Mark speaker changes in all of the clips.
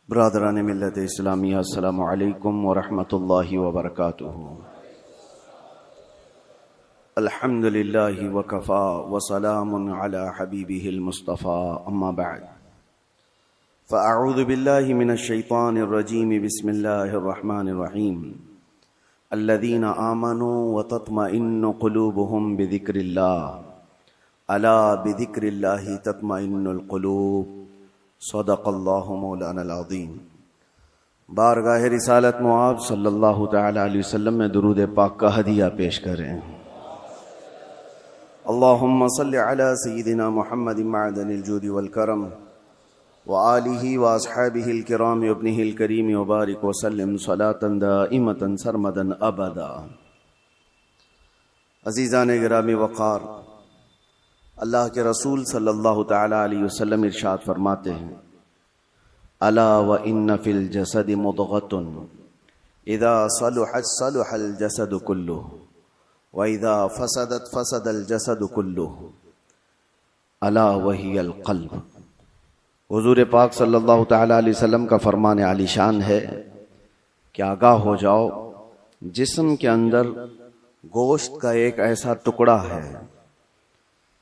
Speaker 1: برادران ملت اسلامیہ، السلام علیکم ورحمۃ اللہ وبرکاتہ۔ الحمد للہ وکفا وسلام علی حبیبہ المصطفیٰ، اما بعد فاعوذ باللہ من الشیطان الرجیم، بسم اللہ الرحمن الرحیم۔ الذین آمنوا وتطمئن قلوبهم بذکر اللہ، الا بذکر اللہ تطمئن القلوب، صدق اللہ مولانا العظیم۔ بارگاہ رسالت معاب صلی اللہ تعالی علیہ وسلم میں درود پاک کا ہدیہ پیش کریں۔ اللہم صلی علی سیدنا محمد معدن الجود والکرم وآلہ واصحابہ الکرام وابنہ الکریم وبارک وسلم صلاة دائمة سرمدا ابدا۔ عزیزان گرامی وقار، اللہ کے رسول صلی اللہ تعالی علیہ وسلم ارشاد فرماتے ہیں، الا وان فی الجسد مضغۃ اذا صلحت صلح الجسد کلہ واذا فسدت فسد الجسد کلہ الا وہی القلب۔ حضور پاک صلی اللہ تعالی علیہ وسلم کا فرمان عالی شان ہے کہ آگاہ ہو جاؤ، جسم کے اندر گوشت کا ایک ایسا ٹکڑا ہے،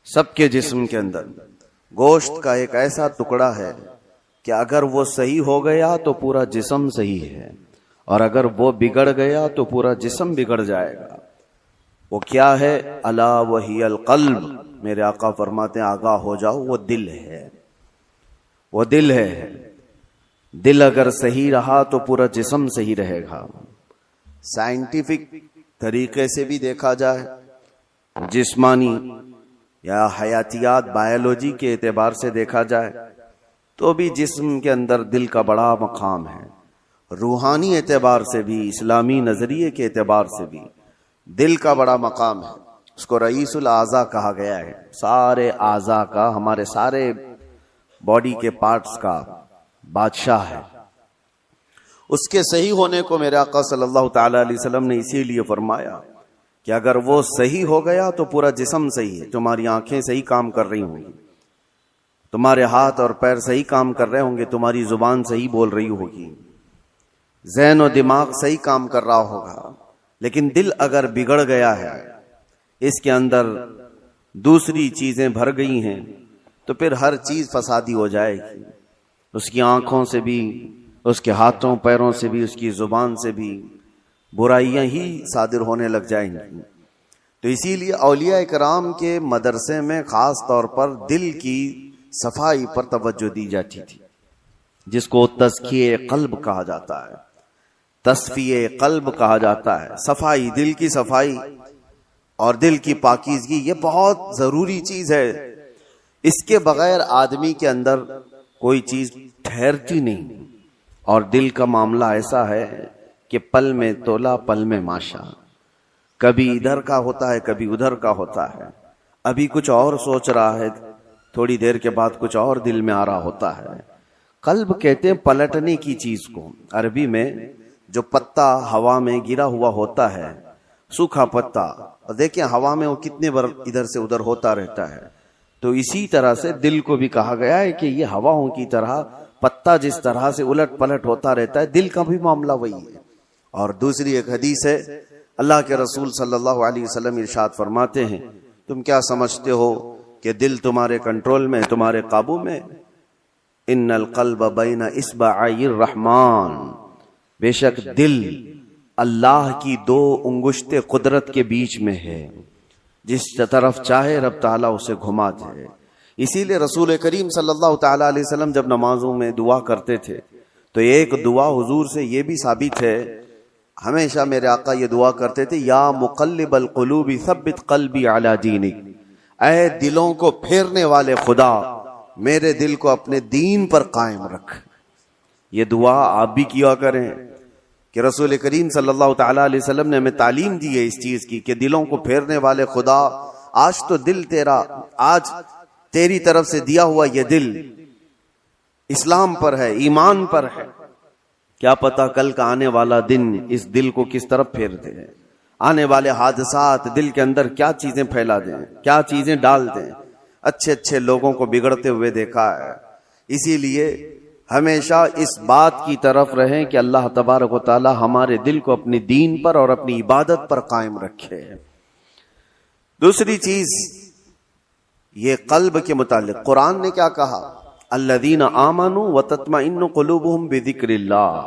Speaker 1: سب کے جسم کے اندر گوشت کا ایک ایسا ٹکڑا ہے کہ اگر وہ صحیح ہو گیا تو پورا جسم صحیح ہے، اور اگر وہ بگڑ گیا تو پورا جسم بگڑ جائے گا۔ وہ کیا ہے؟ الا وہی القلب۔ میرے آقا فرماتے ہیں آگاہ ہو جاؤ، وہ دل ہے، وہ دل ہے۔ دل اگر صحیح رہا تو پورا جسم صحیح رہے گا۔ سائنٹیفک طریقے سے بھی دیکھا جائے، جسمانی یا حیاتیات بایولوجی کے اعتبار سے دیکھا جائے تو بھی جسم کے اندر دل کا بڑا مقام ہے۔ روحانی اعتبار سے بھی، اسلامی نظریے کے اعتبار سے بھی دل کا بڑا مقام ہے۔ اس کو رئیس الاعضاء کہا گیا ہے، سارے اعضاء کا، ہمارے سارے باڈی کے پارٹس کا بادشاہ ہے۔ اس کے صحیح ہونے کو میرے آقا صلی اللہ تعالی علیہ وسلم نے اسی لیے فرمایا کہ اگر وہ صحیح ہو گیا تو پورا جسم صحیح ہے۔ تمہاری آنکھیں صحیح کام کر رہی ہوں گی، تمہارے ہاتھ اور پیر صحیح کام کر رہے ہوں گے، تمہاری زبان صحیح بول رہی ہوگی، ذہن و دماغ صحیح کام کر رہا ہوگا۔ لیکن دل اگر بگڑ گیا ہے، اس کے اندر دوسری چیزیں بھر گئی ہیں، تو پھر ہر چیز فسادی ہو جائے گی۔ اس کی آنکھوں سے بھی، اس کے ہاتھوں پیروں سے بھی، اس کی زبان سے بھی برائیاں ہی صادر ہونے لگ جائیں گی۔ تو اسی لیے اولیاء کرام کے مدرسے میں خاص طور پر دل کی صفائی پر توجہ دی جاتی تھی، جس کو تزکیہ قلب کہا جاتا ہے، تصفیہ قلب کہا جاتا ہے۔ صفائی، دل کی صفائی اور دل کی پاکیزگی، یہ بہت ضروری چیز ہے۔ اس کے بغیر آدمی کے اندر کوئی چیز ٹھہرتی نہیں۔ اور دل کا معاملہ ایسا ہے کہ پل میں تولا پل میں ماشا، کبھی ادھر کا ہوتا ہے کبھی ادھر کا ہوتا ہے۔ ابھی کچھ اور سوچ رہا ہے، تھوڑی دیر کے بعد کچھ اور دل میں آ رہا ہوتا ہے۔ قلب کہتے ہیں پلٹنے کی چیز کو۔ عربی میں جو پتا ہوا میں گرا ہوا ہوتا ہے، سوکھا پتا، اور دیکھیں ہوا میں وہ کتنے بار ادھر سے ادھر ہوتا رہتا ہے، تو اسی طرح سے دل کو بھی کہا گیا ہے کہ یہ ہواؤں کی طرح پتا جس طرح سے الٹ پلٹ ہوتا رہتا ہے، دل کا بھی معاملہ وہی ہے۔ اور دوسری ایک حدیث ہے، اللہ کے رسول صلی اللہ علیہ وسلم ارشاد فرماتے ہیں، تم کیا سمجھتے ہو کہ دل تمہارے کنٹرول میں، تمہارے قابو میں؟ ان القلب بین اصبعی الرحمن، بے شک دل اللہ کی دو انگشت قدرت کے بیچ میں ہے، جس طرف چاہے رب تعالیٰ اسے گھما دے۔ اسی لیے رسول کریم صلی اللہ تعالی علیہ وسلم جب نمازوں میں دعا کرتے تھے تو ایک دعا حضور سے یہ بھی ثابت ہے، ہمیشہ میرے آقا یہ دعا کرتے تھے، یا مقلب القلوب ثبت قلبی علی دینک، اے دلوں کو پھیرنے والے خدا، میرے دل کو اپنے دین پر قائم رکھ۔ یہ دعا آپ بھی کیا کریں کہ رسول کریم صلی اللہ تعالی علیہ وسلم نے ہمیں تعلیم دی ہے اس چیز کی کہ دلوں کو پھیرنے والے خدا، آج تو دل تیرا، آج تیری طرف سے دیا ہوا یہ دل اسلام پر ہے، ایمان پر ہے، کیا پتا کل کا آنے والا دن اس دل کو کس طرف پھیر دے، آنے والے حادثات دل کے اندر کیا چیزیں پھیلا دیں، کیا چیزیں ڈال دیں۔ اچھے اچھے لوگوں کو بگڑتے ہوئے دیکھا ہے، اسی لیے ہمیشہ اس بات کی طرف رہیں کہ اللہ تبارک و تعالی ہمارے دل کو اپنی دین پر اور اپنی عبادت پر قائم رکھے۔ دوسری چیز یہ قلب کے متعلق قرآن نے کیا کہا؟ الذین آمنوا وتطمئن قلوبہم بذکر اللہ۔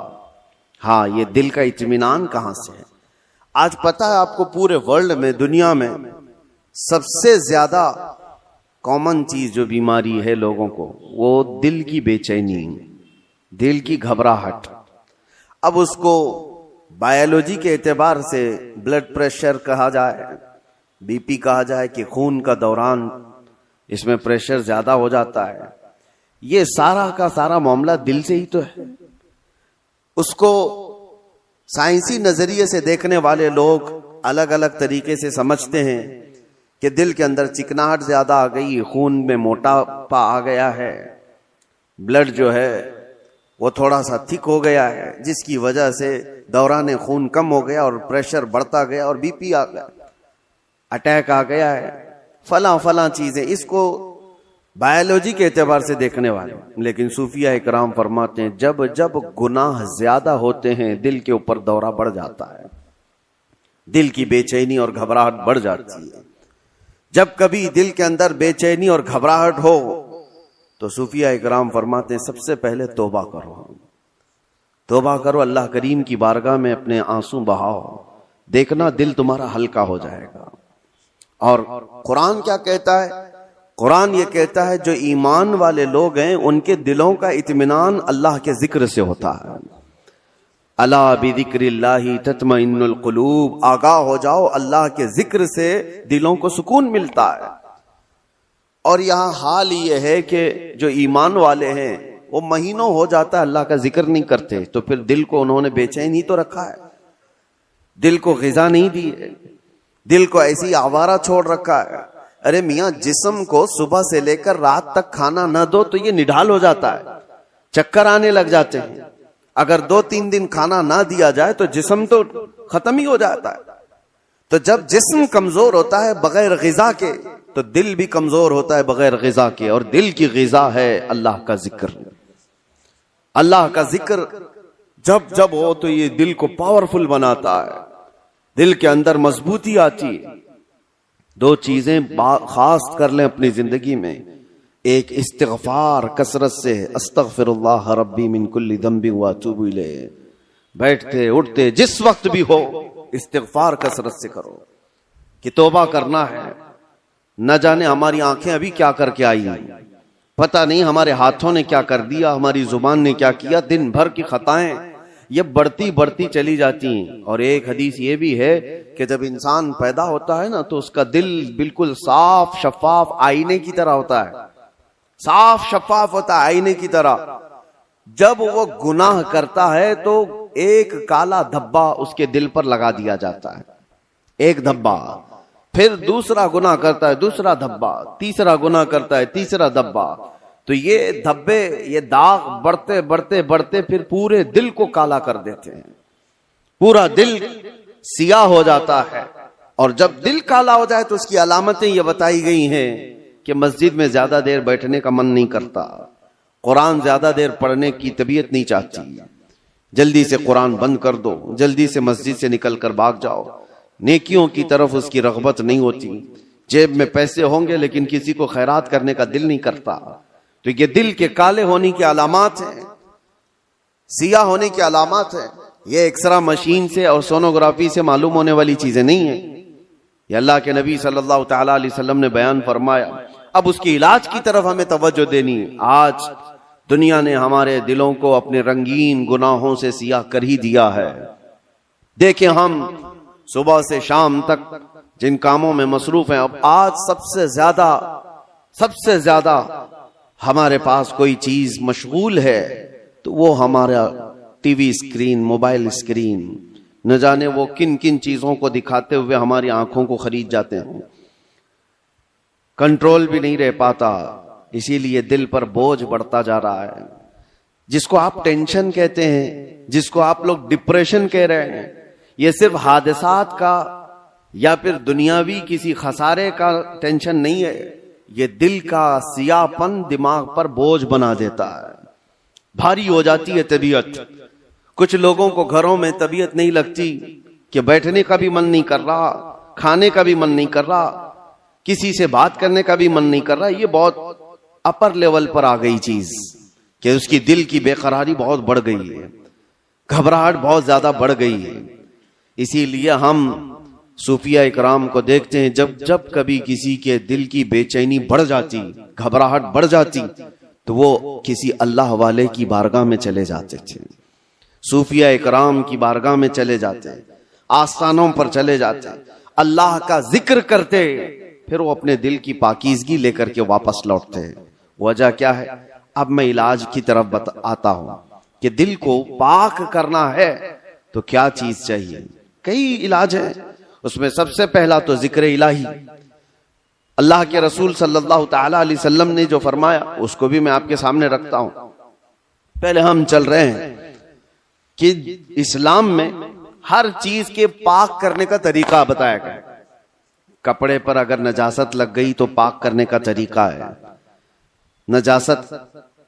Speaker 1: ہاں، یہ دل کا اطمینان کہاں سے ہے؟ آج پتہ ہے آپ کو پورے ورلڈ میں، دنیا میں سب سے زیادہ کامن چیز جو بیماری ہے لوگوں کو، وہ دل کی بے چینی، دل کی گھبراہٹ۔ اب اس کو بایولوجی کے اعتبار سے بلڈ پریشر کہا جائے، بی پی کہا جائے کہ خون کا دوران اس میں پریشر زیادہ ہو جاتا ہے، یہ سارا کا سارا معاملہ دل سے ہی تو ہے۔ اس کو سائنسی نظریے سے دیکھنے والے لوگ الگ الگ طریقے سے سمجھتے ہیں کہ دل کے اندر چکناہٹ زیادہ آ گئی، خون میں موٹاپا آ گیا ہے، بلڈ جو ہے وہ تھوڑا سا تھک ہو گیا ہے، جس کی وجہ سے دوران خون کم ہو گیا اور پریشر بڑھتا گیا اور بی پی آ گیا، اٹیک آ گیا ہے، فلاں فلاں چیزیں، اس کو بایولوجی کے اعتبار سے دیکھنے والے۔ لیکن صوفیہ اکرام فرماتے ہیں جب جب گناہ زیادہ ہوتے ہیں دل کے اوپر دورہ بڑھ جاتا ہے، دل کی بے چینی اور گھبراہٹ بڑھ جاتی ہے۔ جب کبھی دل کے اندر بے چینی اور گھبراہٹ ہو تو صوفیہ اکرام فرماتے ہیں سب سے پہلے توبہ کرو، توبہ کرو، اللہ کریم کی بارگاہ میں اپنے آنسو بہاؤ، دیکھنا دل تمہارا ہلکا ہو جائے گا۔ اور قرآن کیا کہتا ہے؟ قرآن یہ کہتا ہے جو ایمان والے لوگ ہیں ان کے دلوں کا اطمینان اللہ کے ذکر سے ہوتا ہے۔ الا بذکر اللہ تطمئن القلوب، آگاہ ہو جاؤ، اللہ کے ذکر سے دلوں کو سکون ملتا ہے۔ اور یہاں حال یہ ہے کہ جو ایمان والے ہیں وہ مہینوں ہو جاتا ہے اللہ کا ذکر نہیں کرتے، تو پھر دل کو انہوں نے بے چین ہی تو رکھا ہے، دل کو غذا نہیں دی ہے، دل کو ایسی آوارہ چھوڑ رکھا ہے۔ ارے میاں، جسم کو صبح سے لے کر رات تک کھانا نہ دو تو یہ نڈھال ہو جاتا ہے، چکر آنے لگ جاتے ہیں۔ اگر 2-3 دن کھانا نہ دیا جائے تو جسم تو ختم ہی ہو جاتا ہے۔ تو جب جسم کمزور ہوتا ہے بغیر غذا کے تو دل بھی کمزور ہوتا ہے بغیر غذا کے، اور دل کی غذا ہے اللہ کا ذکر۔ اللہ کا ذکر جب جب ہو تو یہ دل کو پاورفل بناتا ہے، دل کے اندر مضبوطی آتی ہے۔ 2 چیزیں خاص کر لیں اپنی زندگی میں، ایک استغفار کثرت سے، استغفر اللہ ربی من کل ذنب واتوب الیہ، بیٹھتے اٹھتے جس وقت بھی ہو استغفار کثرت سے کرو کہ توبہ کرنا ہے۔ نہ جانے ہماری آنکھیں ابھی کیا کر کے آئی ہیں، پتہ نہیں ہمارے ہاتھوں نے کیا کر دیا، ہماری زبان نے کیا کیا، دن بھر کی خطائیں یہ بڑھتی چلی جاتی ہیں۔ اور ایک حدیث یہ بھی ہے کہ جب انسان پیدا ہوتا ہے نا تو اس کا دل بالکل صاف شفاف آئینے کی طرح ہوتا ہے، صاف شفاف ہوتا ہے آئینے کی طرح۔ جب وہ گناہ کرتا ہے تو ایک کالا دھبا اس کے دل پر لگا دیا جاتا ہے، ایک دھبا، پھر دوسرا گناہ کرتا ہے دوسرا دھبا، تیسرا گناہ کرتا ہے تیسرا دھبا، تو یہ دھبے، یہ داغ بڑھتے بڑھتے بڑھتے پھر پورے دل کو کالا کر دیتے ہیں، پورا دل سیاہ ہو جاتا ہے۔ اور جب دل کالا ہو جائے تو اس کی علامتیں یہ بتائی گئی ہیں کہ مسجد میں زیادہ دیر بیٹھنے کا من نہیں کرتا، قرآن زیادہ دیر پڑھنے کی طبیعت نہیں چاہتی، جلدی سے قرآن بند کر دو، جلدی سے مسجد سے نکل کر بھاگ جاؤ، نیکیوں کی طرف اس کی رغبت نہیں ہوتی، جیب میں پیسے ہوں گے لیکن کسی کو خیرات کرنے کا دل نہیں کرتا۔ تو یہ دل کے کالے ہونے کی علامات ہیں، سیاہ ہونے کی علامات ہیں۔ یہ ایکسرا مشین سے اور سونوگرافی سے معلوم ہونے والی چیزیں نہیں ہیں، یہ اللہ کے نبی صلی اللہ تعالی علیہ وسلم نے بیان فرمایا۔ اب اس کی علاج کی طرف ہمیں توجہ دینی ہے۔ آج دنیا نے ہمارے دلوں کو اپنے رنگین گناہوں سے سیاہ کر ہی دیا ہے۔ دیکھیں ہم صبح سے شام تک جن کاموں میں مصروف ہیں، اب آج سب سے زیادہ ہمارے پاس کوئی چیز مشغول ہے تو وہ ہمارا T V screen, mobile screen, نہ جانے وہ کن کن چیزوں کو دکھاتے ہوئے ہماری آنکھوں کو خرید جاتے ہیں، کنٹرول بھی نہیں رہ پاتا، اسی لیے دل پر بوجھ بڑھتا جا رہا ہے۔ جس کو آپ ٹینشن کہتے ہیں، جس کو آپ لوگ ڈپریشن کہہ رہے ہیں، یہ صرف حادثات کا یا پھر دنیاوی کسی خسارے کا ٹینشن نہیں ہے، یہ دل کا سیاہ پن دماغ پر بوجھ بنا دیتا ہے۔ بھاری ہو جاتی ہے طبیعت. کچھ لوگوں کو گھروں میں طبیعت نہیں لگتی کہ بیٹھنے کا بھی من نہیں کر رہا, کھانے کا بھی من نہیں کر رہا, کسی سے بات کرنے کا بھی من نہیں کر رہا. یہ بہت اپر لیول پر آ گئی چیز کہ اس کی دل کی بے قراری بہت بڑھ گئی ہے, گھبراہٹ بہت زیادہ بڑھ گئی ہے. اسی لیے ہم صوفیہ اکرام کو دیکھتے ہیں, جب کبھی کسی کے دل کی بے چینی بڑھ جاتی, گھبراہٹ بڑھ جاتی, تو وہ کسی اللہ والے کی بارگاہ میں چلے جاتے تھے, صوفیہ اکرام کی بارگاہ میں چلے جاتے, آستانوں پر چلے جاتے, اللہ کا ذکر کرتے, پھر وہ اپنے دل کی پاکیزگی لے کر کے واپس لوٹتے. وجہ کیا ہے؟ اب میں علاج کی طرف آتا ہوں کہ دل کو پاک کرنا ہے تو کیا چیز چاہیے. کئی علاج ہیں, اس میں سب سے پہلا تو ذکر الہی. اللہ کے رسول صلی اللہ تعالی علیہ وسلم نے جو فرمایا اس کو بھی میں آپ کے سامنے رکھتا ہوں. پہلے ہم چل رہے ہیں کہ اسلام میں ہر چیز کے پاک کرنے کا طریقہ بتایا گیا. کپڑے پر اگر نجاست لگ گئی تو پاک کرنے کا طریقہ ہے. نجاست,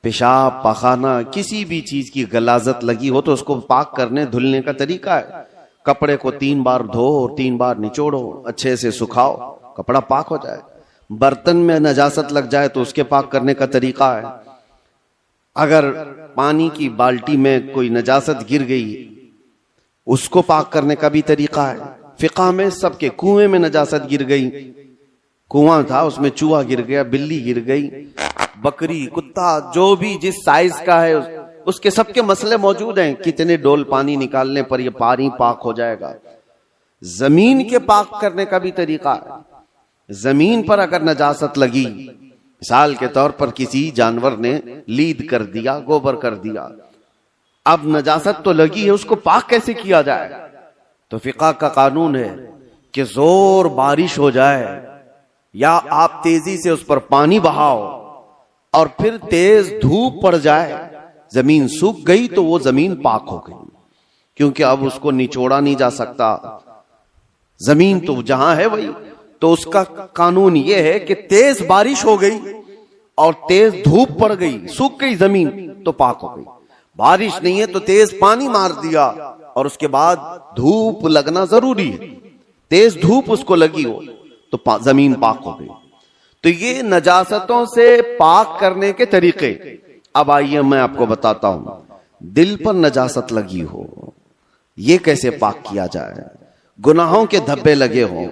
Speaker 1: پیشاب, پخانہ, کسی بھی چیز کی غلاظت لگی ہو تو اس کو پاک کرنے دھلنے کا طریقہ ہے. کپڑے کو 3 بار دھو اور 3 بار نچوڑو, اچھے سے سکھاؤ, کپڑا پاک ہو جائے. برتن میں نجاست لگ جائے تو اس کے پاک کرنے کا طریقہ ہے. اگر پانی کی بالٹی میں کوئی نجاست گر گئی اس کو پاک کرنے کا بھی طریقہ ہے. فقہ میں سب کے کنویں میں نجاست گر گئی, کنواں تھا اس میں چوہا گر گیا, بلی گر گئی, بکری, کتا, جو بھی جس سائز کا ہے اس کے سب کے مسئلے موجود ہیں. کتنے ڈول پانی نکالنے پر یہ پانی پاک ہو جائے گا. زمین کے پاک کرنے کا بھی طریقہ ہے. زمین پر اگر نجاست لگی, مثال کے طور پر کسی جانور نے لید کر دیا, گوبر کر دیا, اب نجاست تو لگی ہے, اس کو پاک کیسے کیا جائے؟ تو فقہ کا قانون ہے کہ زور بارش ہو جائے یا آپ تیزی سے اس پر پانی بہاؤ اور پھر تیز دھوپ پڑ جائے, زمین سوکھ گئی تو وہ زمین پاک ہو گئی, کیونکہ اب اس کو نچوڑا نہیں جا سکتا. زمین تو جہاں ہے وہی. تو اس کا قانون یہ ہے کہ تیز بارش ہو گئی اور تیز دھوپ پڑ گئی, سوکھ گئی زمین تو پاک ہو گئی. بارش نہیں ہے تو تیز پانی مار دیا اور اس کے بعد دھوپ لگنا ضروری ہے, تیز دھوپ اس کو لگی ہو تو زمین پاک ہو گئی. تو یہ نجاستوں سے پاک کرنے کے طریقے. اب آئیے میں آپ کو بتاتا ہوں, دل پر نجاست لگی ہو یہ کیسے پاک کیا جائے. گناہوں کے دھبے لگے ہوں,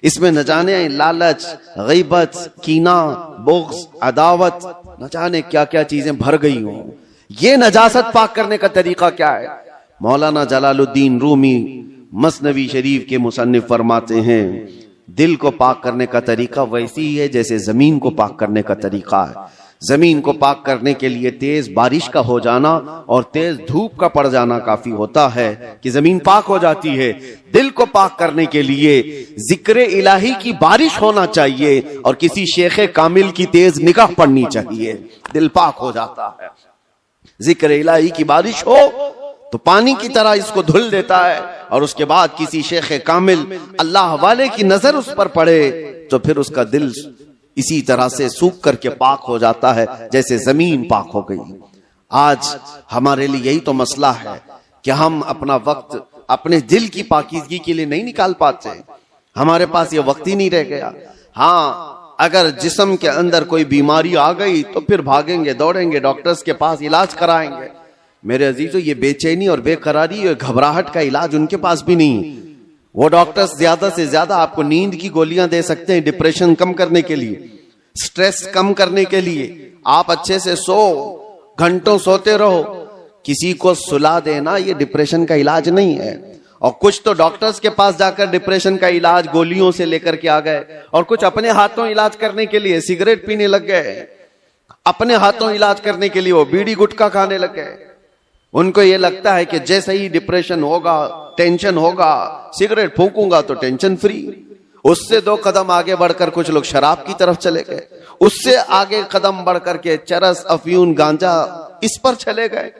Speaker 1: اس میں نہ جانے لالچ, غیبت, کینہ, بغض, عداوت, نہ جانے کیا کیا چیزیں بھر گئی ہوں. یہ نجاست پاک کرنے کا طریقہ کیا ہے؟ مولانا جلال الدین رومی مثنوی شریف کے مصنف فرماتے ہیں دل کو پاک کرنے کا طریقہ ویسی ہی ہے جیسے زمین کو پاک کرنے کا طریقہ ہے. زمین کو پاک کرنے کے لیے تیز بارش کا ہو جانا اور تیز دھوپ کا پڑ جانا کافی ہوتا ہے کہ زمین پاک ہو جاتی ہے. دل کو پاک کرنے کے لیے ذکر الہی کی بارش ہونا چاہیے اور کسی شیخ کامل کی تیز نگاہ پڑنی چاہیے, دل پاک ہو جاتا ہے. ذکر الہی کی بارش ہو تو پانی کی طرح اس کو دھل دیتا ہے اور اس کے بعد کسی شیخ کامل اللہ والے کی نظر اس پر پڑے تو پھر اس کا دل اسی طرح سے سوکھ کر کے پاک ہو جاتا ہے جیسے زمین پاک ہو گئی. آج ہمارے لیے یہی تو مسئلہ ہے کہ ہم اپنا وقت اپنے دل کی پاکیزگی کے لیے نہیں نکال پاتے, ہمارے پاس یہ وقت ہی نہیں رہ گیا. ہاں اگر جسم کے اندر کوئی بیماری آ گئی تو پھر بھاگیں گے, دوڑیں گے, ڈاکٹرز کے پاس علاج کرائیں گے. میرے عزیزو یہ بے چینی اور بے قراری اور گھبراہٹ کا علاج ان کے پاس بھی نہیں. وہ ڈاکٹرز زیادہ سے زیادہ آپ کو نیند کی گولیاں دے سکتے ہیں ڈپریشن کم کرنے کے لیے, سٹریس کم کرنے کے لیے. آپ اچھے سے سو, گھنٹوں سوتے رہو. کسی کو سلا دینا یہ ڈپریشن کا علاج نہیں ہے. اور کچھ تو ڈاکٹرز کے پاس جا کر ڈپریشن کا علاج گولیوں سے لے کر کے آ گئے اور کچھ اپنے ہاتھوں علاج کرنے کے لیے سگریٹ پینے لگ گئے, اپنے ہاتھوں علاج کرنے کے لیے وہ بیڑی گٹکا کھانے لگ گئے. ان کو یہ لگتا ہے کہ جیسے ہی ڈپریشن ہوگا, ٹینشن ہوگا, سگریٹ پھونکوں گا تو ٹینشن فری. اس سے 2 قدم آگے بڑھ کر کچھ لوگ شراب کی طرف چلے گئے, اس سے آگے قدم بڑھ کر کے چرس, افیون, گانجا اس پر چلے گئے.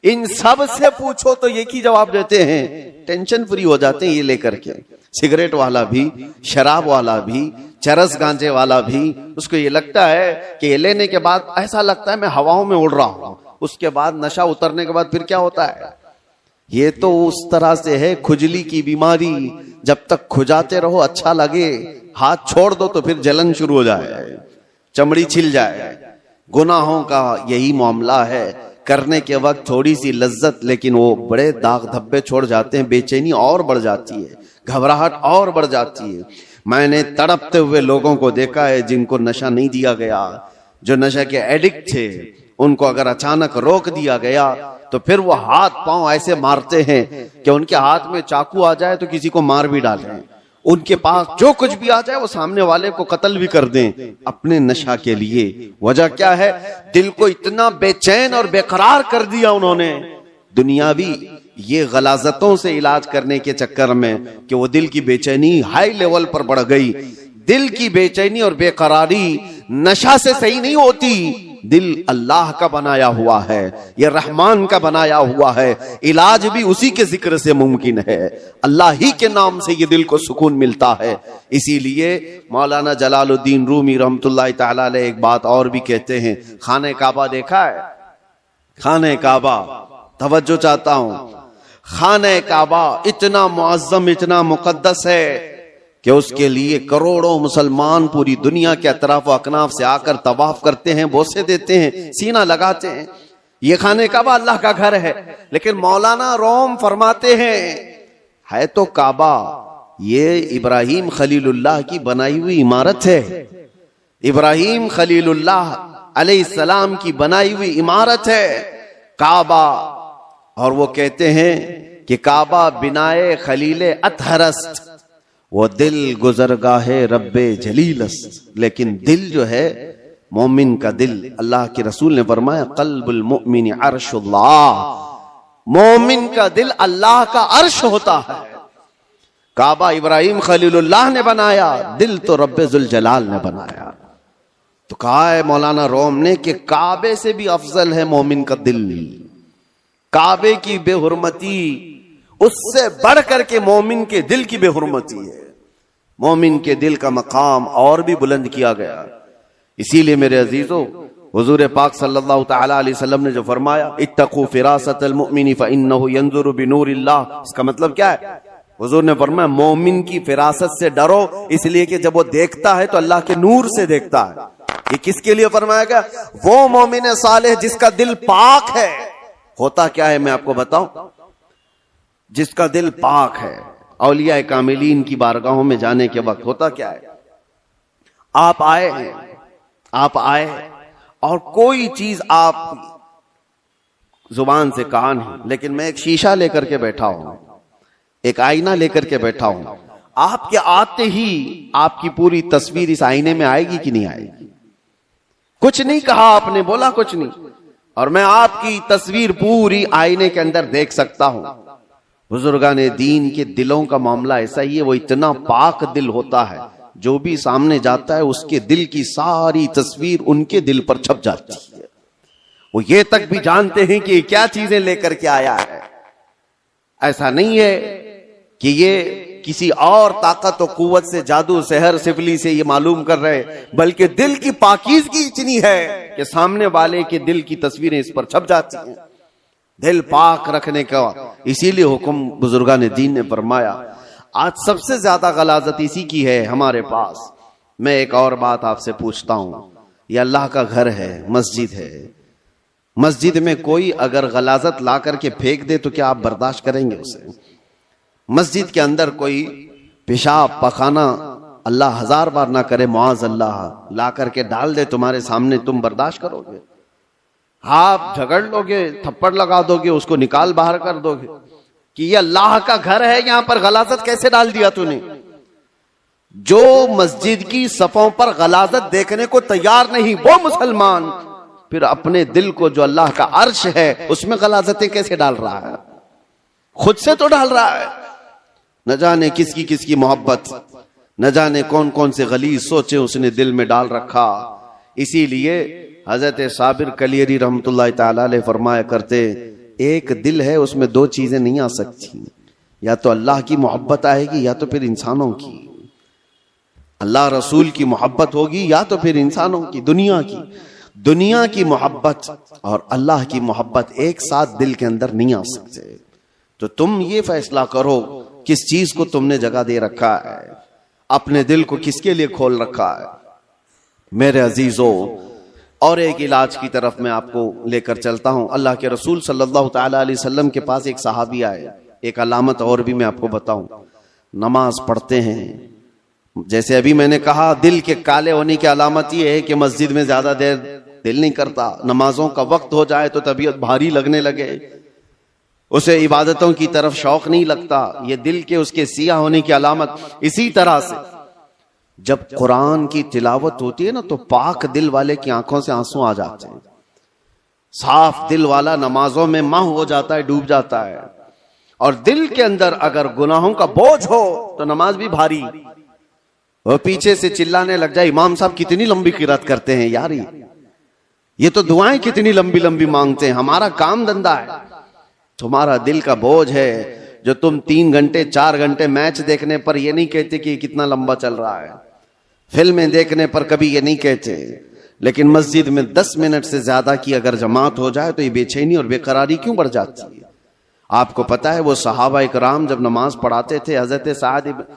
Speaker 1: ان سب سے پوچھو تو یہ کی جواب دیتے ہیں ٹینشن فری ہو جاتے ہیں یہ لے کر کے. سگریٹ والا بھی, شراب والا بھی, چرس گانجے والا بھی, اس کو یہ لگتا ہے کہ یہ لینے کے بعد ایسا لگتا ہے میں ہواؤں میں اڑ رہا ہوں, اس کے بعد نشہ اترنے کے بعد پھر کیا ہوتا ہے؟ یہ تو اس طرح سے ہے کھجلی کی بیماری، جب تک کھجاتے رہو اچھا لگے، ہاتھ چھوڑ دو تو پھر جلن شروع ہو جائے، چمڑی چھل جائے۔ گناہوں کا یہی معاملہ ہے، کرنے کے وقت تھوڑی سی لذت، لیکن وہ بڑے داغ دھبے چھوڑ جاتے ہیں، بے چینی اور بڑھ جاتی ہے، گھبراہٹ اور بڑھ جاتی ہے۔ میں نے تڑپتے ہوئے لوگوں کو دیکھا ہے جن کو نشہ نہیں دیا گیا، جو نشہ کے ایڈکٹ تھے، ان کو اگر اچانک روک دیا گیا تو پھر وہ ہاتھ پاؤں ایسے مارتے ہیں کہ ان کے ہاتھ میں چاقو آ جائے تو کسی کو مار بھی ڈالیں، ان کے پاس جو کچھ بھی آ جائے وہ سامنے والے کو قتل بھی کر دیں اپنے نشہ کے لیے۔ وجہ کیا ہے؟ دل کو اتنا بے چین اور بے قرار کر دیا انہوں نے دنیاوی یہ غلاظتوں سے علاج کرنے کے چکر میں کہ وہ دل کی بے چینی ہائی لیول پر بڑھ گئی۔ دل کی بے چینی اور بے قراری نشہ سے صحیح نہیں ہوتی، دل اللہ کا بنایا ہوا ہے، یہ رحمان کا بنایا ہوا ہے، علاج بھی اسی کے ذکر سے ممکن ہے، اللہ ہی کے نام سے یہ دل کو سکون ملتا ہے۔ اسی لیے مولانا جلال الدین رومی رحمۃ اللہ تعالی علیہ ایک بات اور بھی کہتے ہیں، خانہ کعبہ دیکھا ہے؟ خانہ کعبہ، توجہ چاہتا ہوں، خانہ کعبہ اتنا معظم، اتنا مقدس ہے کہ اس کے لیے کروڑوں مسلمان پوری دنیا کے اطراف و اکناف سے آ کر طواف کرتے ہیں، بوسے دیتے ہیں، سینہ لگاتے ہیں۔ یہ خانہ کعبہ اللہ کا گھر ہے، لیکن مولانا روم فرماتے ہیں ہے تو کعبہ، یہ ابراہیم خلیل اللہ کی بنائی ہوئی عمارت ہے، ابراہیم خلیل اللہ علیہ السلام کی بنائی ہوئی عمارت ہے کعبہ۔ اور وہ کہتے ہیں کہ کعبہ بنائے خلیل اطہر است، وہ دل گزرگاہ رب جلیل است، لیکن دل جو ہے مومن کا دل، اللہ کے رسول نے فرمایا قلب المؤمن عرش اللہ، مومن کا دل اللہ کا عرش ہوتا ہے۔ کعبہ ابراہیم خلیل اللہ نے بنایا، دل تو رب ذوالجلال نے بنایا۔ تو کہا ہے مولانا روم نے کہ کعبے سے بھی افضل ہے مومن کا دل، کعبے کی بے حرمتی اس سے بڑھ کر کے مومن کے دل کی بے حرمتی ہے، مومن کے دل کا مقام اور بھی بلند کیا گیا۔ اسی لیے میرے عزیزو، حضور پاک صلی اللہ تعالی علیہ وسلم نے جو فرمایا اتقوا فراست المؤمن فإنه ينظر بنور اللہ، اس کا مطلب کیا ہے؟ حضور نے فرمایا مومن کی فراست سے ڈرو، اس لیے کہ جب وہ دیکھتا ہے تو اللہ کے نور سے دیکھتا ہے۔ یہ کس کے لیے فرمایا گیا؟ وہ مومن صالح جس کا دل پاک ہے۔ ہوتا کیا ہے میں آپ کو بتاؤں، جس کا دل پاک ہے، اولیاء کاملین کی بارگاہوں میں جانے کے وقت ہوتا کیا ہے؟ آپ آئے اور کوئی چیز آپ زبان سے کہا نہیں، لیکن میں ایک شیشہ لے کر کے بیٹھا ہوں، ایک آئینہ لے کر کے بیٹھا ہوں، آپ کے آتے ہی آپ کی پوری تصویر اس آئینے میں آئے گی کہ نہیں آئے گی؟ کچھ نہیں کہا آپ نے، بولا کچھ نہیں، اور میں آپ کی تصویر پوری آئینے کے اندر دیکھ سکتا ہوں۔ بزرگان دین کے دلوں کا معاملہ ایسا ہی ہے، وہ اتنا پاک دل ہوتا ہے، جو بھی سامنے جاتا ہے اس کے دل کی ساری تصویر ان کے دل پر چھپ جاتی ہے، وہ یہ تک بھی جانتے ہیں کہ یہ کیا چیزیں لے کر کے آیا ہے۔ ایسا نہیں ہے کہ یہ کسی اور طاقت و قوت سے، جادو سحر سفلی سے یہ معلوم کر رہے، بلکہ دل کی پاکیزگی اتنی ہے کہ سامنے والے کے دل کی تصویریں اس پر چھپ جاتی ہیں، دل پاک رکھنے کا اسی لیے حکم بزرگان دین نے فرمایا۔ آج سب سے زیادہ غلاظت اسی کی ہے ہمارے پاس۔ میں ایک اور بات آپ سے پوچھتا ہوں، یہ اللہ کا گھر ہے، مسجد ہے، مسجد میں کوئی اگر غلاظت لا کر کے پھینک دے تو کیا آپ برداشت کریں گے اسے؟ مسجد کے اندر کوئی پیشاب پخانہ اللہ ہزار بار نہ کرے، معاذ اللہ، لا کر کے ڈال دے تمہارے سامنے، تم برداشت کرو گے؟ آپ جھگڑ لو گے، تھپڑ لگا دو گے، اس کو نکال باہر کر دو گے کہ یہ اللہ کا گھر ہے، یہاں پر غلاظت کیسے ڈال دیا تو نے؟ جو مسجد کی صفوں پر غلاظت دیکھنے کو تیار نہیں وہ مسلمان پھر اپنے دل کو جو اللہ کا عرش ہے اس میں غلاظتیں کیسے ڈال رہا ہے؟ خود سے تو ڈال رہا ہے۔ نہ جانے کس کی محبت، نہ جانے کون کون سے غلیظ سوچے اس نے دل میں ڈال رکھا۔ اسی لیے حضرت صابر کلیری رحمت اللہ تعالی علیہ فرمایا کرتے، ایک دل ہے اس میں دو چیزیں نہیں آ سکتی، یا تو اللہ کی محبت آئے گی یا تو پھر انسانوں کی، اللہ رسول کی محبت ہوگی یا تو پھر انسانوں کی، دنیا کی۔ دنیا کی محبت اور اللہ کی محبت ایک ساتھ دل کے اندر نہیں آ سکتے. تو تم یہ فیصلہ کرو کس چیز کو تم نے جگہ دے رکھا ہے, اپنے دل کو کس کے لیے کھول رکھا ہے. میرے عزیزو, اور ایک علاج کی طرف میں آپ کو لے کر چلتا ہوں. اللہ کے رسول صلی اللہ تعالی علیہ وسلم کے پاس ایک صحابی آئے. ایک علامت اور بھی میں آپ کو بتاؤں, نماز پڑھتے ہیں, جیسے ابھی میں نے کہا دل کے کالے ہونے کی علامت یہ ہے کہ مسجد میں زیادہ دیر دل نہیں کرتا, نمازوں کا وقت ہو جائے تو طبیعت بھاری لگنے لگے, اسے عبادتوں کی طرف شوق نہیں لگتا, یہ دل کے اس کے سیاہ ہونے کی علامت. اسی طرح سے جب قرآن کی تلاوت ہوتی ہے نا تو پاک دل والے کی آنکھوں سے آنسو آ جاتے ہیں. صاف دل والا نمازوں میں ماہ ہو جاتا ہے, ڈوب جاتا ہے. اور دل کے اندر اگر گناہوں کا بوجھ ہو تو نماز بھی بھاری. وہ پیچھے سے چلانے لگ جائے, امام صاحب کتنی لمبی قرات کرتے ہیں یار, یہ تو دعائیں کتنی لمبی لمبی مانگتے ہیں, ہمارا کام دھندا ہے. تمہارا دل کا بوجھ ہے جو تم 3 گھنٹے 4 گھنٹے میچ دیکھنے پر یہ نہیں کہتے کہ کتنا لمبا چل رہا ہے, فلمیں دیکھنے پر کبھی یہ نہیں کہتے, لیکن مسجد میں 10 منٹ سے زیادہ کی اگر جماعت ہو جائے تو یہ بے چینی اور بے قراری کیوں بڑھ جاتی ہے. آپ کو پتا ہے وہ صحابہ اکرام جب نماز پڑھاتے تھے,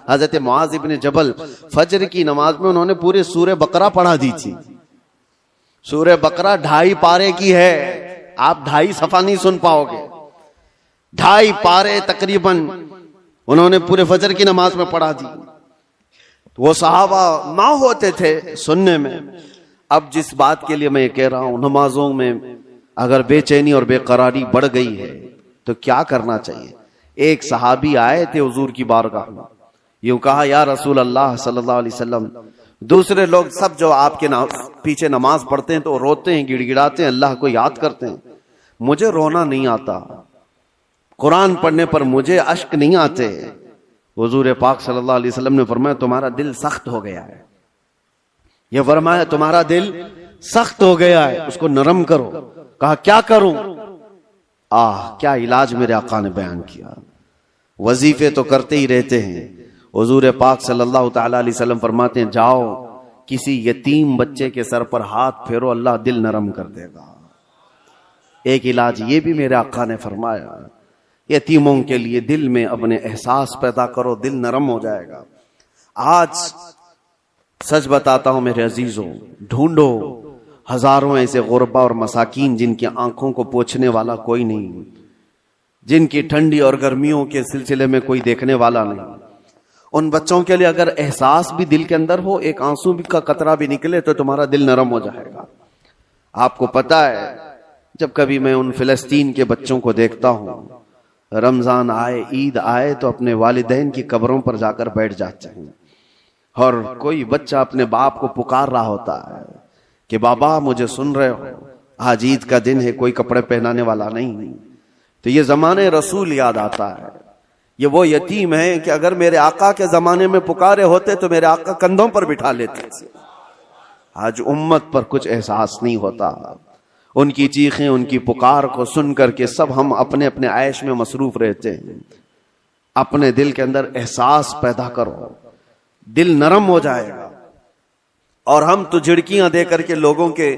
Speaker 1: حضرت معاذ ابن جبل فجر کی نماز میں انہوں نے پورے سورہ بقرہ پڑھا دی تھی. سورہ بقرہ 2.5 پارے کی ہے, آپ 2.5 صفحہ نہیں سن پاؤ گے. 2.5 پارے تقریباً انہوں نے پورے فجر کی نماز میں پڑھا دی. وہ صحابہ ماں ہوتے تھے سننے میں. اب جس بات کے لیے میں یہ کہہ رہا ہوں, نمازوں میں اگر بے چینی اور بے قراری بڑھ گئی ہے تو کیا کرنا چاہیے. ایک صحابی آئے تھے حضور کی بارگاہ میں, یوں کہا یا رسول اللہ صلی اللہ علیہ وسلم, دوسرے لوگ سب جو آپ کے پیچھے نماز پڑھتے ہیں تو روتے ہیں, گڑ گڑاتے ہیں, اللہ کو یاد کرتے ہیں, مجھے رونا نہیں آتا, قرآن پڑھنے پر مجھے اشک نہیں آتے. حضور پاک صلی اللہ علیہ وسلم نے فرمایا تمہارا دل سخت ہو گیا ہے. یہ فرمایا تمہارا دل سخت ہو گیا ہے, اس کو نرم کرو. کہا کیا کروں؟ کیا علاج میرے آقا نے بیان کیا. وظیفے تو کرتے ہی رہتے ہیں. حضور پاک صلی اللہ تعالی علیہ وسلم فرماتے ہیں جاؤ کسی یتیم بچے کے سر پر ہاتھ پھیرو, اللہ دل نرم کر دے گا. ایک علاج یہ بھی میرے آقا نے فرمایا, یتیموں کے لیے دل میں اپنے احساس پیدا کرو, دل نرم ہو جائے گا. آج سچ بتاتا ہوں میرے عزیزوں, ڈھونڈو ہزاروں ایسے غربا اور مساکین جن کی آنکھوں کو پوچھنے والا کوئی نہیں, جن کی ٹھنڈی اور گرمیوں کے سلسلے میں کوئی دیکھنے والا نہیں. ان بچوں کے لیے اگر احساس بھی دل کے اندر ہو, ایک آنسو بھی کا قطرہ بھی نکلے تو تمہارا دل نرم ہو جائے گا. آپ کو پتا ہے جب کبھی میں ان فلسطین کے بچوں کو دیکھتا ہوں, رمضان آئے عید آئے تو اپنے والدین کی قبروں پر جا کر بیٹھ جاتے ہیں, اور کوئی بچہ اپنے باپ کو پکار رہا ہوتا ہے کہ بابا مجھے سن رہے ہو, آج عید کا دن ہے, کوئی کپڑے پہنانے والا نہیں. تو یہ زمانے رسول یاد آتا ہے. یہ وہ یتیم ہے کہ اگر میرے آقا کے زمانے میں پکارے ہوتے تو میرے آقا کندھوں پر بٹھا لیتے. آج امت پر کچھ احساس نہیں ہوتا. ان کی چیخیں, ان کی پکار کو سن کر کے سب ہم اپنے اپنے عیش میں مصروف رہتے ہیں. اپنے دل کے اندر احساس پیدا کرو, دل نرم ہو جائے گا. اور ہم تو جھڑکیاں دے کر کے لوگوں کے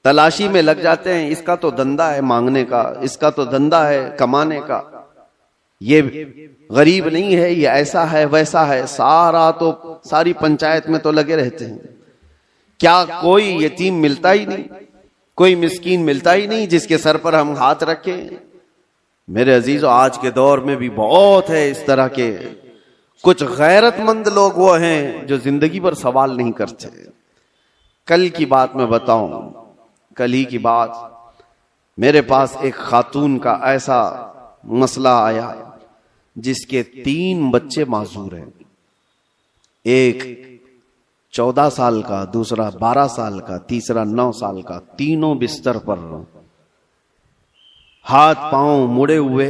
Speaker 1: تلاشی میں لگ جاتے ہیں, اس کا تو دھندا ہے مانگنے کا, اس کا تو دھندا ہے کمانے کا, یہ غریب نہیں ہے, یہ ایسا ہے ویسا ہے, ساری پنچایت میں تو لگے رہتے ہیں. کیا کوئی یتیم ملتا ہی نہیں, کوئی مسکین ملتا ہی نہیں جس کے سر پر ہم ہاتھ رکھیں؟ میرے عزیزو آج کے دور میں بھی بہت ہے اس طرح کے. کچھ غیرت مند لوگ وہ ہیں جو زندگی پر سوال نہیں کرتے. کل کی بات میں بتاؤں, کل ہی کی بات, میرے پاس ایک خاتون کا ایسا مسئلہ آیا جس کے 3 بچے معذور ہیں. ایک 14 سال کا, دوسرا 12 سال کا, تیسرا 9 سال کا. تینوں بستر پر, ہاتھ پاؤں مڑے ہوئے,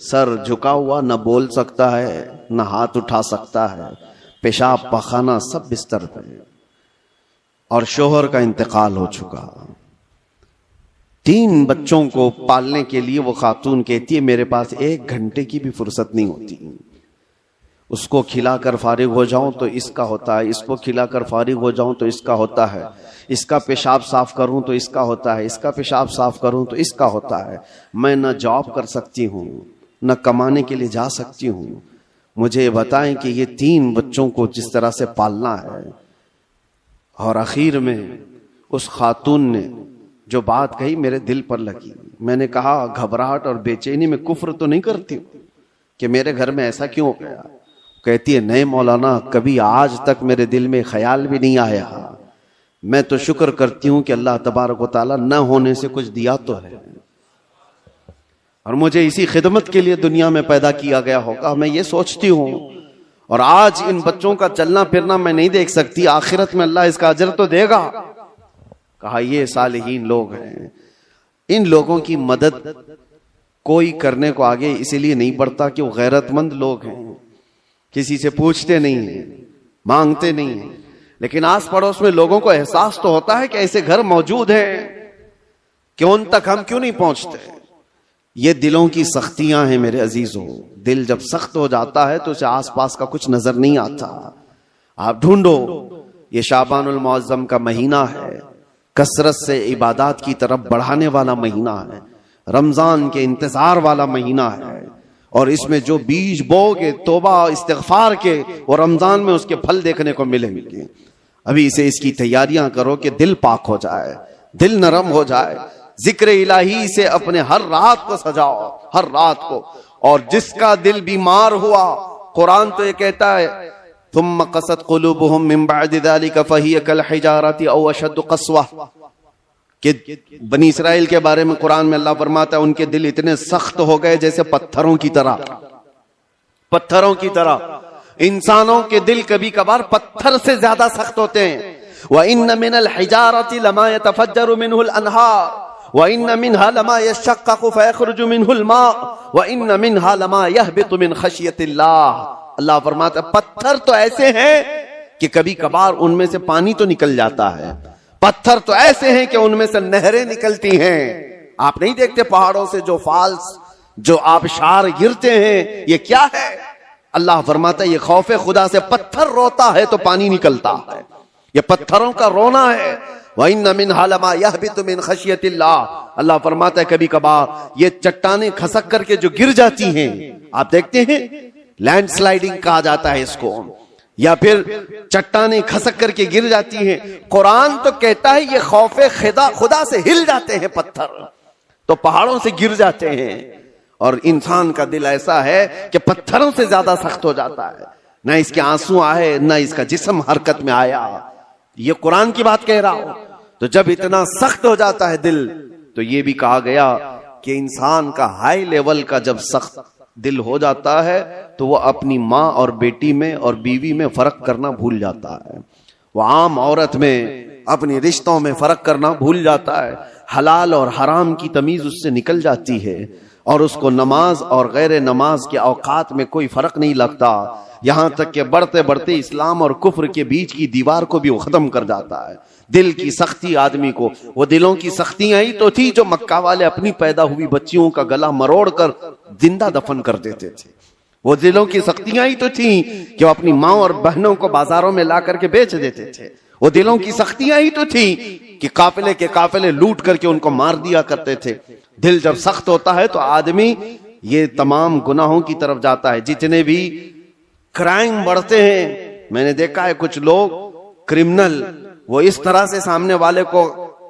Speaker 1: سر جھکا ہوا, نہ بول سکتا ہے نہ ہاتھ اٹھا سکتا ہے, پیشاب پخانہ سب بستر پہ. اور شوہر کا انتقال ہو چکا. 3 بچوں کو پالنے کے لیے وہ خاتون کہتی ہے میرے پاس 1 گھنٹے کی بھی فرصت نہیں ہوتی. اس کو کھلا کر فارغ ہو جاؤں تو اس کا ہوتا ہے، اس کو کھلا کر فارغ ہو جاؤں تو اس کا ہوتا ہے، اس کا پیشاب صاف کروں تو اس کا ہوتا ہے، اس کا پیشاب صاف کروں تو اس کا ہوتا ہے۔ میں نہ جاب کر سکتی ہوں، نہ کمانے کے لیے جا سکتی ہوں، مجھے بتائیں کہ یہ 3 بچوں کو جس طرح سے پالنا ہے۔ اور آخر میں اس خاتون نے جو بات کہی میرے دل پر لگی۔ میں نے کہا گھبراہٹ اور بے چینی میں کفر تو نہیں کرتی کہ میرے گھر میں ایسا کیوں ہو گیا؟ کہتی ہے نہیں مولانا، کبھی آج تک میرے دل میں خیال بھی نہیں آیا، میں تو شکر کرتی ہوں کہ اللہ تبارک و تعالیٰ نہ ہونے سے کچھ دیا تو ہے، اور مجھے اسی خدمت کے لیے دنیا میں پیدا کیا گیا ہوگا، میں یہ سوچتی ہوں۔ اور آج ان بچوں کا چلنا پھرنا میں نہیں دیکھ سکتی، آخرت میں اللہ اس کا اجر تو دے گا۔ کہا یہ صالحین لوگ ہیں، ان لوگوں کی مدد کوئی کرنے کو آگے اسی لیے نہیں بڑھتا کہ وہ غیرت مند لوگ ہیں، کسی سے پوچھتے نہیں ہیں، مانگتے نہیں ہیں، لیکن آس پڑوس میں لوگوں کو احساس تو ہوتا ہے کہ ایسے گھر موجود ہیں کہ ان تک ہم کیوں نہیں پہنچتے۔ یہ دلوں کی سختیاں ہیں میرے عزیزوں، دل جب سخت ہو جاتا ہے تو اسے آس پاس کا کچھ نظر نہیں آتا۔ آپ ڈھونڈو، یہ شعبان المعظم کا مہینہ ہے، کثرت سے عبادات کی طرف بڑھانے والا مہینہ ہے، رمضان کے انتظار والا مہینہ ہے، اور اس میں جو بیج بو گے توبہ استغفار کے، وہ رمضان میں اس کے پھل دیکھنے کو ملیں گے۔ ابھی سے اس کی تیاریاں کرو کہ دل پاک ہو جائے، دل نرم ہو جائے، ذکر الہی سے اپنے ہر رات کو سجاؤ، ہر رات کو۔ اور جس کا دل بیمار ہوا، قرآن تو یہ کہتا ہے ثم قست قلوبهم من بعد ذلك فهي كالحجارة او اشد قسوة، کہ بنی اسرائیل کے بارے میں قرآن میں اللہ فرماتا ہے ان کے دل اتنے سخت ہو گئے جیسے پتھروں کی طرح، پتھروں کی طرح۔ انسانوں کے دل کبھی کبھار پتھر سے زیادہ سخت ہوتے ہیں۔ وَإِنَّ مِنَ الْحِجَارَةِ لَمَا يَتَفَجَّرُ مِنْهُ الْأَنْهَارُ وَإِنَّ مِنْهَا لَمَا يَشَّقَّقُ فَيَخْرُجُ مِنْهُ الْمَاءُ وَإِنَّ مِنْهَا لَمَا يَهْبِطُ مِنْ خَشْيَةِ اللَّهِ۔ اللہ فرماتا ہے پتھر تو ایسے ہیں کہ کبھی کبھار ان میں سے پانی تو نکل جاتا ہے، پتھر تو ایسے ہیں کہ ان میں سے نہریں نکلتی ہیں۔ آپ نہیں دیکھتے پہاڑوں سے جو فالس، جو آبشار گرتے ہیں، یہ کیا ہے؟ اللہ فرماتا ہے یہ خوف خدا سے پتھر روتا ہے تو پانی نکلتا ہے، یہ پتھروں کا رونا ہے۔ وَإِنَّ مِنْهَا لَمَا يَهْبِطُ مِنْ خَشْيَةِ اللَّهِ۔ اللہ فرماتا ہے کبھی کبھار یہ چٹانیں کھسک کر کے جو گر جاتی ہیں، آپ دیکھتے ہیں لینڈ سلائیڈنگ کہا جاتا ہے اس کو، یا پھر چٹانیں کھسک کر کے گر جاتی ہیں۔ قرآن تو کہتا ہے یہ خوف خدا سے ہل جاتے ہیں پتھر، تو پہاڑوں سے گر جاتے ہیں۔ اور انسان کا دل ایسا ہے کہ پتھروں سے زیادہ سخت ہو جاتا ہے، نہ اس کے آنسو آئے، نہ اس کا جسم حرکت میں آیا۔ یہ قرآن کی بات کہہ رہا ہوں۔ تو جب اتنا سخت ہو جاتا ہے دل، تو یہ بھی کہا گیا کہ انسان کا ہائی لیول کا جب سخت دل ہو جاتا ہے تو وہ اپنی ماں اور بیٹی میں اور بیوی میں فرق کرنا بھول جاتا ہے، وہ عام عورت میں اپنی رشتوں میں فرق کرنا بھول جاتا ہے، حلال اور حرام کی تمیز اس سے نکل جاتی ہے، اور اس کو نماز اور غیر نماز کے اوقات میں کوئی فرق نہیں لگتا، یہاں تک کہ بڑھتے بڑھتے اسلام اور کفر کے بیچ کی دیوار کو بھی وہ ختم کر جاتا ہے۔ دل کی سختی آدمی کو، وہ دلوں کی سختیاں ہی تو تھی جو مکہ والے اپنی پیدا ہوئی بچیوں کا گلا مروڑ کر زندہ دفن کر دیتے تھے۔ وہ دلوں کی سختیاں ہی تو تھیں کہ وہ اپنی ماں اور بہنوں کو بازاروں میں لا کر کے بیچ دیتے تھے۔ وہ دلوں کی سختیاں ہی تو تھیں کہ قافلے کے قافلے لوٹ کر کے ان کو مار دیا کرتے تھے۔ دل جب سخت ہوتا ہے تو آدمی یہ تمام گناہوں کی طرف جاتا ہے۔ جتنے بھی کرائم بڑھتے ہیں، میں نے دیکھا ہے کچھ لوگ کرمنل وہ اس طرح سے سامنے والے کو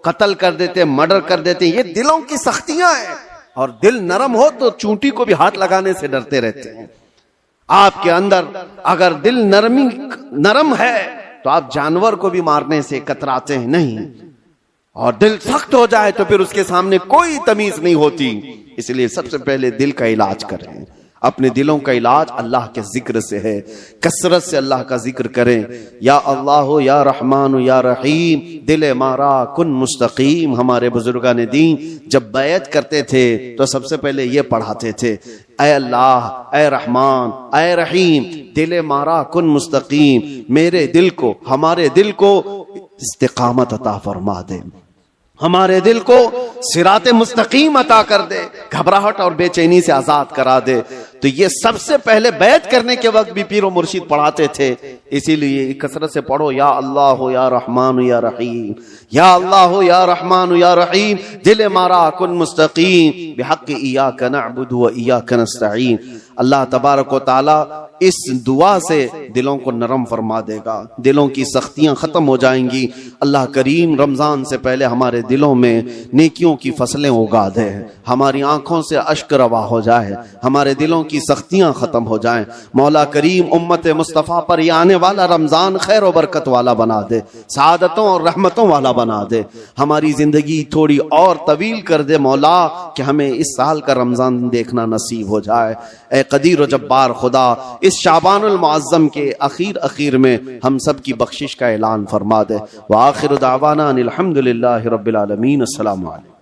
Speaker 1: قتل کر دیتے، مرڈر کر دیتے، یہ دلوں کی سختیاں ہیں۔ اور دل نرم ہو تو چونٹی کو بھی ہاتھ لگانے سے ڈرتے رہتے ہیں۔ آپ کے اندر اگر دل نرم ہے تو آپ جانور کو بھی مارنے سے کتراتے ہیں نہیں، اور دل سخت ہو جائے تو پھر اس کے سامنے کوئی تمیز نہیں ہوتی۔ اس لیے سب سے پہلے دل کا علاج کریں، اپنے دلوں کا علاج اللہ کے ذکر سے ہے، کثرت سے اللہ کا ذکر کریں۔ یا اللہ یا رحمان یا رحیم، دل مارا کن مستقیم۔ ہمارے بزرگان دین جب بیعت کرتے تھے تو سب سے پہلے یہ پڑھاتے تھے، اے اللہ، اے رحمان، اے رحیم، دل مارا کن مستقیم، میرے دل کو، ہمارے دل کو استقامت عطا فرما دے، ہمارے دل کو صراط مستقیم عطا کر دے، گھبراہٹ اور بے چینی سے آزاد کرا دے۔ تو یہ سب سے پہلے بیعت کرنے کے وقت بھی پیر و مرشد پڑھاتے تھے، اسی لیے کثرت سے پڑھو یا اللہ ہو یا رحمان یا رحیم، یا اللہ ہو یا رحمان یا رحیم، دل مارا کن مستقیم بحق ایاک نعبد و ایاک نستعین۔ اللہ تبارک و تعالی اس دعا سے دلوں کو نرم فرما دے گا، دلوں کی سختیاں ختم ہو جائیں گی۔ اللہ کریم رمضان سے پہلے ہمارے دلوں میں نیکیوں کی فصلیں اگا دے، ہماری آنکھوں سے اشک روا ہو جائے، ہمارے دلوں کی سختیاں ختم ہو جائیں۔ مولا کریم امت مصطفیٰ پر یہ آنے والا رمضان خیر و برکت والا بنا دے، سعادتوں اور رحمتوں والا بنا دے، ہماری زندگی تھوڑی اور طویل کر دے مولا، کہ ہمیں اس سال کا رمضان دیکھنا نصیب ہو جائے۔ اے قدیر و جبار خدا، اس شعبان المعظم کے اخیر میں ہم سب کی بخشش کا اعلان فرما دے۔ وآخر دعوانا ان الحمد للہ رب العالمین۔ السلام علیکم۔